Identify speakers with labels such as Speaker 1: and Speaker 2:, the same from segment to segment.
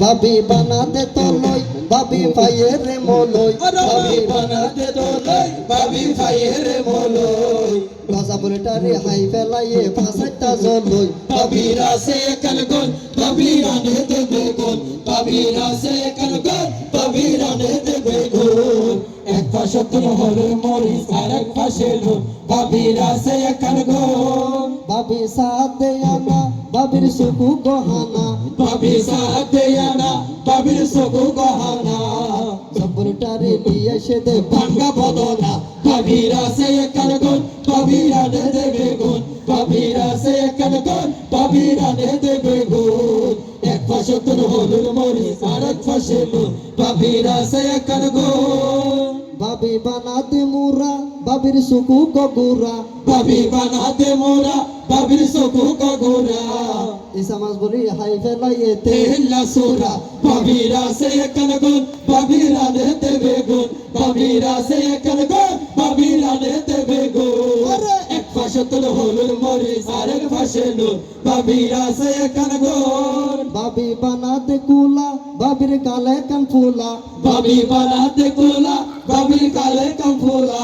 Speaker 1: ভাবি বানাতে তো লই ভাবি ভাইয়ের মলই
Speaker 2: ভাবি বানাতে তো লই ভাবি ভাইয়ের মলই
Speaker 1: গজা বুলেটারে হাই ফেলাইয়ে ফাঁসাইতা জলই
Speaker 2: ভাবির আছে কালগন ভাবির আনে দেবে গুণ ভাবির আছে কালগন ভাবির আনে দেবে গুণ এক পাশে তুমি হলে মরিস আর এক পাশে লোন ভাবির আছে কালগন
Speaker 1: ভাবি সাথে আনা ভাবির সুকু গহানা
Speaker 2: ভাবি সাথে আনা ভাবির সুকু গহানা
Speaker 1: বুলেটারে নিয়ে এসে দে
Speaker 2: ভাঙ্গা বদনা ভাবির আছে কালগন ভাবির আনে দেবে গুণ ভাবির আছে কালগন ভাবির আনে দেবে গুণ এক পাশে তুমি হলে মরিস আর এক পাশে লোন ভাবির আছে কালগন
Speaker 1: ভাবি বানাতে মুরা ভাবির সুকু গগুরা
Speaker 2: ভাবি বানাতে মোরা ভাবির সুকু গগুরা
Speaker 1: ইসা মাছ বলি হাই ফেলাইয়ে তে
Speaker 2: তেলা সুরা ভাবির আছে কালগন ভাবির আনে দেবে গুণ ভাবির আছে কালগন ভাবির আনে দেবে গুণ এক পাশে তুমি হলে মরিস আর এক পাশে লোন ভাবির আছে কালগন
Speaker 1: ভাবি বানাতে কুলা ভাবির কালে কান ফুলা
Speaker 2: ভাবি বানাতে কোলা ভাবির কালে কম্ফুলা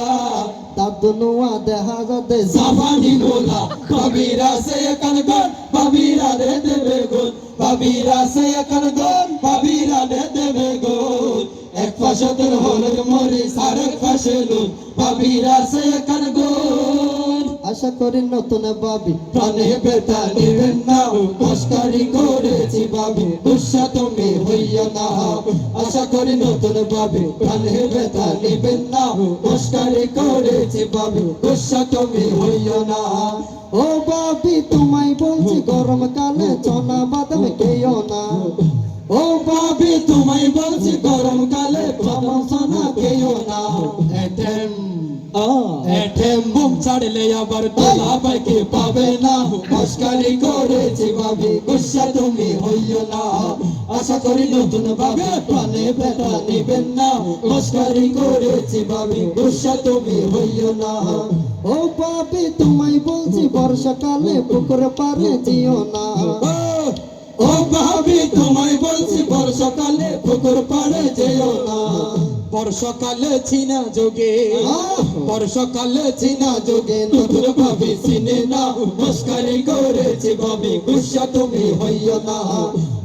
Speaker 1: তার দুনুয়া দেখা যাতে
Speaker 2: জাপানি নোলা ভাবির আছে কালগন ভাবির আনে দেবে গুণ ভাবির আছে কালগন ভাবির আনে দেবে গুণ এক পাশে তোর হলুদ মরিস আর এক পাশে লোন ভাবির আছে কালগন
Speaker 1: আশা করি নতুন ভাবি
Speaker 2: প্রাণে বেতা নিবেন না মস্কারি করেছি ভাবি গুসা তুমি হইয়া না আশা করি নতুন ভাবি প্রাণে বেতা নিবেন না মস্কারি করেছি ভাবি গুসা তুমি হইয়া না
Speaker 1: ও ভাবি তোমায় বলছি গরম কালে চনা বাদাম খেয়েও না
Speaker 2: ও ভাবি তোমায় বলছি গরম কালে বাদাম সোনা খেয়েও না এটেম বুম ছাড়লে আবার তোলা পাইকে পাবে না মস্কারি করেছি ভাবি গুসা তুমি হইও না আশা করি নতুন ভাবে প্রাণে ব্যথা নিবেন না মস্কারি করেছি ভাবি গুসা তুমি হইও না
Speaker 1: ও ভাবি তোমায় বলছি বর্ষাকালে পুকুর পারে যেও না
Speaker 2: ও ভাবি তোমায় বলছি বর্ষাকালে পুকুর পাড়ে যেও না বর্ষাকালে চিনা যোগে বর্ষাকালে চিনা যোগে নতুন ভাবি চিনে না মস্কারি করেছি ভাবি গুসা তুমি হইও না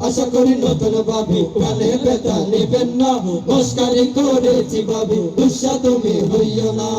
Speaker 2: আশা করি নতুন ভাবি প্রাণে ব্যথা নিবেন না মস্কারি করেছি ভাবি গুসা তুমি হইও না